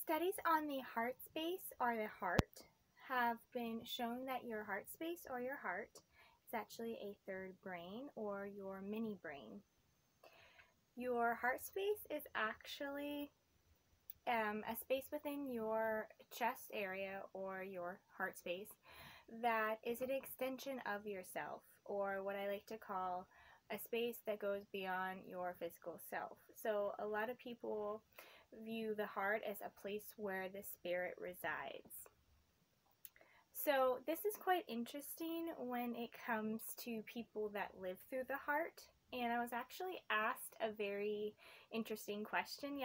Studies on the heart space or the heart have been shown that your heart space or your heart is actually a third brain or your mini brain. Your heart space is actually a space within your chest area or your heart space that is an extension of yourself, or what I like to call a space that goes beyond your physical self. So a lot of people view the heart as a place where the spirit resides. So this is quite interesting when it comes to people that live through the heart. And I was actually asked a very interesting question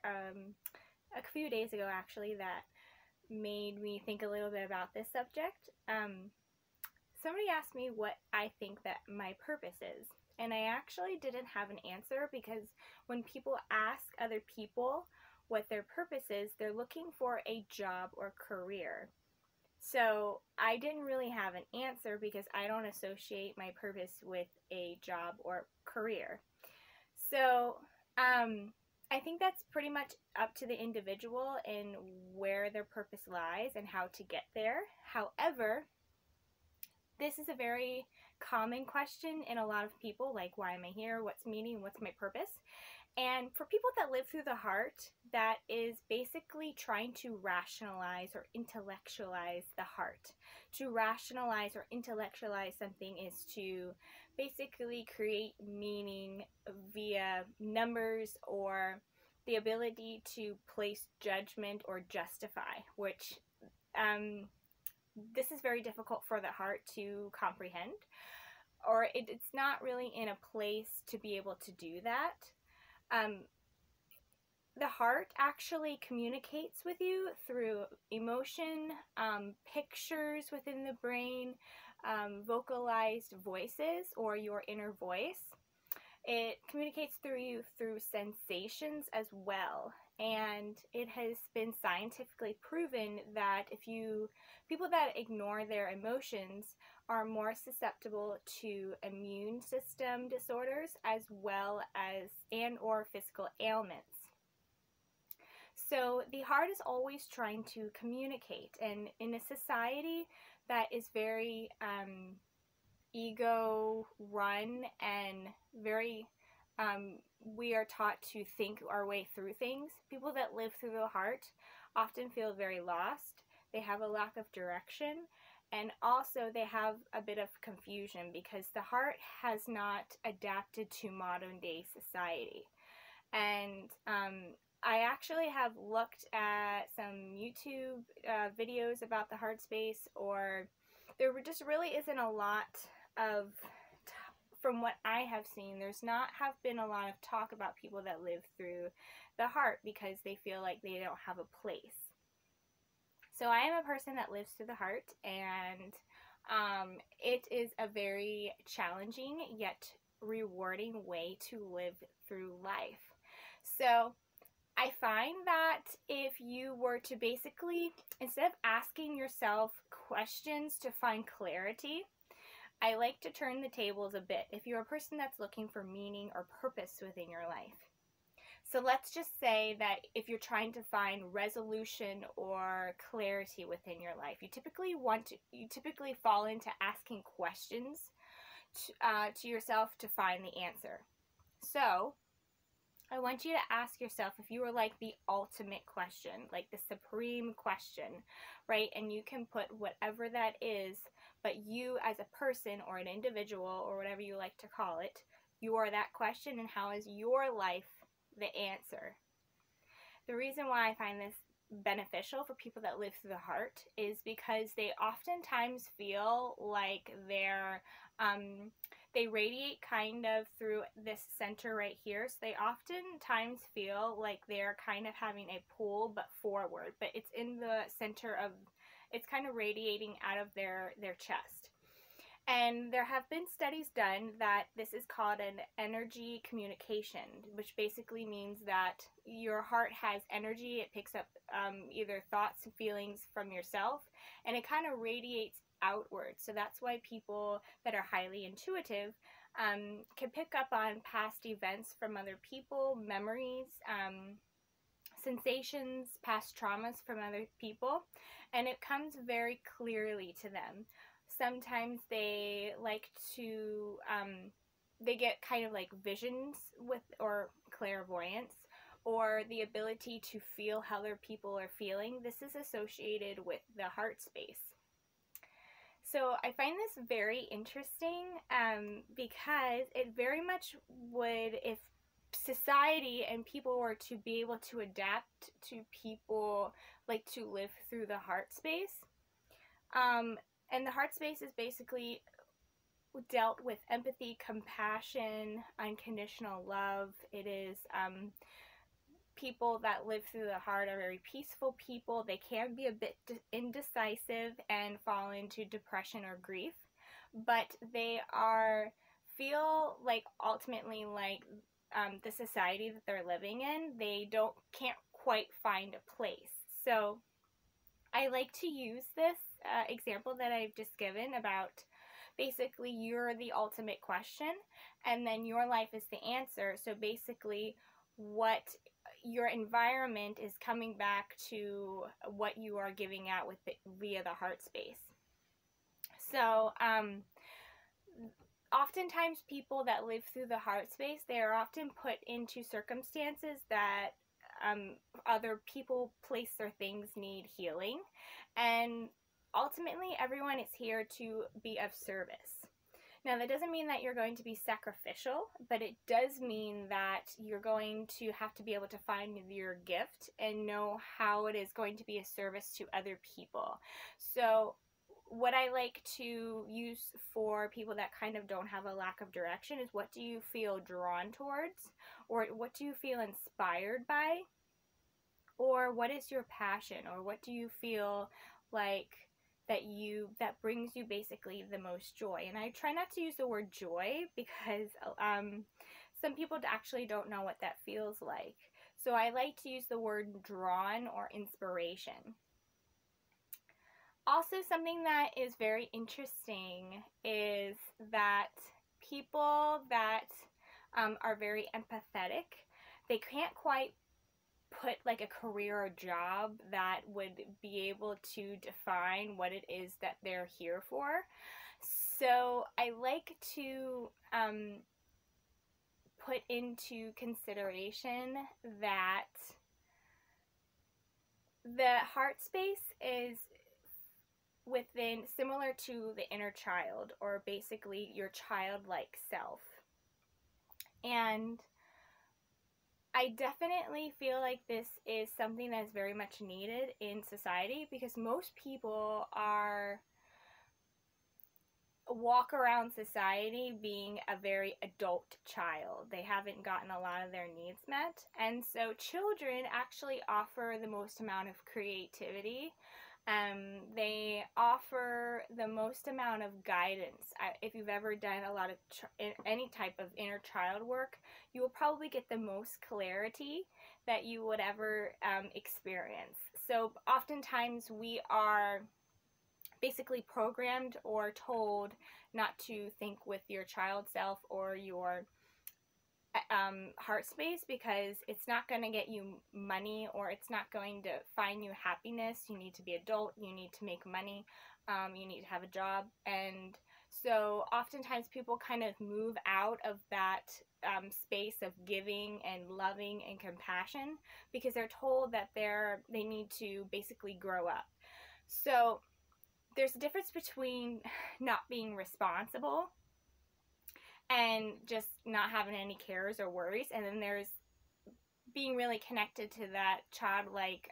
a few days ago actually, that made me think a little bit about this subject. Somebody asked me what I think that my purpose is. And I actually didn't have an answer, because when people ask other people what their purpose is, they're looking for a job or career. So I didn't really have an answer because I don't associate my purpose with a job or career. So I think that's pretty much up to the individual and where their purpose lies and how to get there. However, this is a very common question in a lot of people, like, why am I here? What's meaning? What's my purpose? And for people that live through the heart, that is basically trying to rationalize or intellectualize the heart. To rationalize or intellectualize something is to basically create meaning via numbers or the ability to place judgment or justify, which this is very difficult for the heart to comprehend, or it's not really in a place to be able to do that. The heart actually communicates with you through emotion, pictures within the brain, vocalized voices or your inner voice. It communicates through you through sensations as well. And it has been scientifically proven that people that ignore their emotions are more susceptible to immune system disorders as well as or physical ailments. So the heart is always trying to communicate, and in a society that is very ego run and very we are taught to think our way through things, people that live through the heart often feel very lost. They have a lack of direction, and also they have a bit of confusion because the heart has not adapted to modern day society. And I actually have looked at some YouTube videos about the heart space, or there just really isn't a lot of, from what I have seen, there's not have been a lot of talk about people that live through the heart because they feel like they don't have a place. So I am a person that lives through the heart, and it is a very challenging yet rewarding way to live through life. So I find that if you were to basically, instead of asking yourself questions to find clarity, I like to turn the tables a bit if you're a person that's looking for meaning or purpose within your life. So let's just say that if you're trying to find resolution or clarity within your life, you typically fall into asking questions to yourself to find the answer. So I want you to ask yourself, if you were like the ultimate question, like the supreme question, right? And you can put whatever that is, but you as a person or an individual or whatever you like to call it, you are that question, and how is your life the answer? The reason why I find this beneficial for people that live through the heart is because they oftentimes feel like they radiate kind of through this center right here. So they oftentimes feel like they're kind of having a pull but forward, but it's in the center of, it's kind of radiating out of their chest. And there have been studies done that this is called an energy communication, which basically means that your heart has energy. It picks up either thoughts and feelings from yourself, and it kind of radiates outwards. So that's why people that are highly intuitive can pick up on past events from other people, memories, sensations, past traumas from other people, and it comes very clearly to them. Sometimes they like to, they get kind of like visions with, or clairvoyance, or the ability to feel how other people are feeling. This is associated with the heart space. So I find this very interesting because it very much would, if society and people were to be able to adapt to people like to live through the heart space. And the heart space is basically dealt with empathy, compassion, unconditional love. It is people that live through the heart are very peaceful people. They can be a bit indecisive and fall into depression or grief, but they feel like ultimately like the society that they're living in, they can't quite find a place. So I like to use this example that I've just given about basically you're the ultimate question and then your life is the answer. So basically what your environment is coming back to what you are giving out with via the heart space. So oftentimes people that live through the heart space, they are often put into circumstances that other people, place, or things need healing, and ultimately everyone is here to be of service. Now, that doesn't mean that you're going to be sacrificial, but it does mean that you're going to have to be able to find your gift and know how it is going to be a service to other people. So what I like to use for people that kind of don't have a lack of direction is, what do you feel drawn towards? Or what do you feel inspired by? Or what is your passion? Or what do you feel like that brings you basically the most joy? And I try not to use the word joy because some people actually don't know what that feels like. So I like to use the word drawn or inspiration. Also, something that is very interesting is that people that are very empathetic, they can't quite put like a career or job that would be able to define what it is that they're here for. So I like to put into consideration that the heart space is within, similar to the inner child, or basically your childlike self. And I definitely feel like this is something that is very much needed in society, because most people walk around society being a very adult child. They haven't gotten a lot of their needs met. And so children actually offer the most amount of creativity. They offer the most amount of guidance. If you've ever done a lot of any type of inner child work, you will probably get the most clarity that you would ever experience. So oftentimes we are basically programmed or told not to think with your child self or your heart space, because it's not going to get you money, or it's not going to find you happiness. You need to be adult, you need to make money, you need to have a job. And so oftentimes people kind of move out of that space of giving and loving and compassion, because they're told that they need to basically grow up. So there's a difference between not being responsible and just not having any cares or worries, and then there's being really connected to that childlike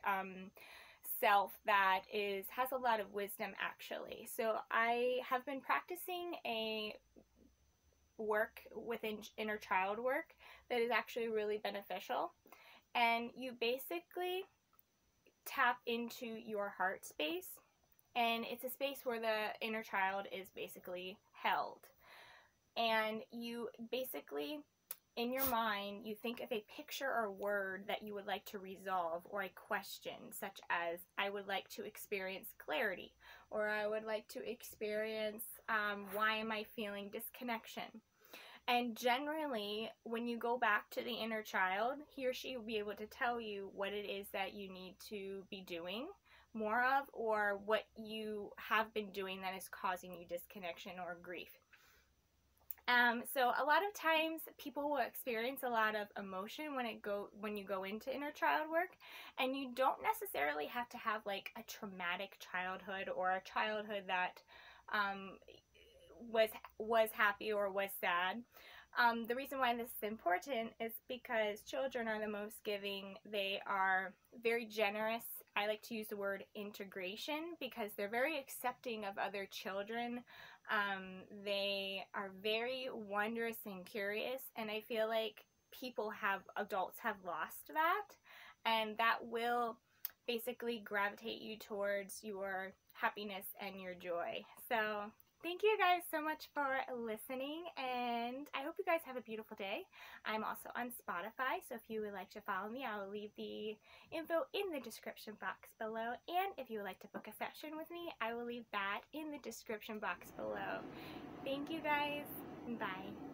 self that has a lot of wisdom, actually. So I have been practicing a work within inner child work that is actually really beneficial, and you basically tap into your heart space, and it's a space where the inner child is basically held. And you basically, in your mind, you think of a picture or word that you would like to resolve, or a question such as, I would like to experience clarity, or I would like to experience why am I feeling disconnection. And generally, when you go back to the inner child, he or she will be able to tell you what it is that you need to be doing more of, or what you have been doing that is causing you disconnection or grief. So a lot of times people will experience a lot of emotion when you go into inner child work, and you don't necessarily have to have like a traumatic childhood or a childhood that was happy or was sad. The reason why this is important is because children are the most giving. They are very generous. I like to use the word integration because they're very accepting of other children. They are very wondrous and curious, and I feel like adults have lost that, and that will basically gravitate you towards your happiness and your joy. So thank you guys so much for listening, and I hope you guys have a beautiful day. I'm also on Spotify, so if you would like to follow me, I will leave the info in the description box below, and if you would like to book a session with me, I will leave that in the description box below. Thank you guys. Bye.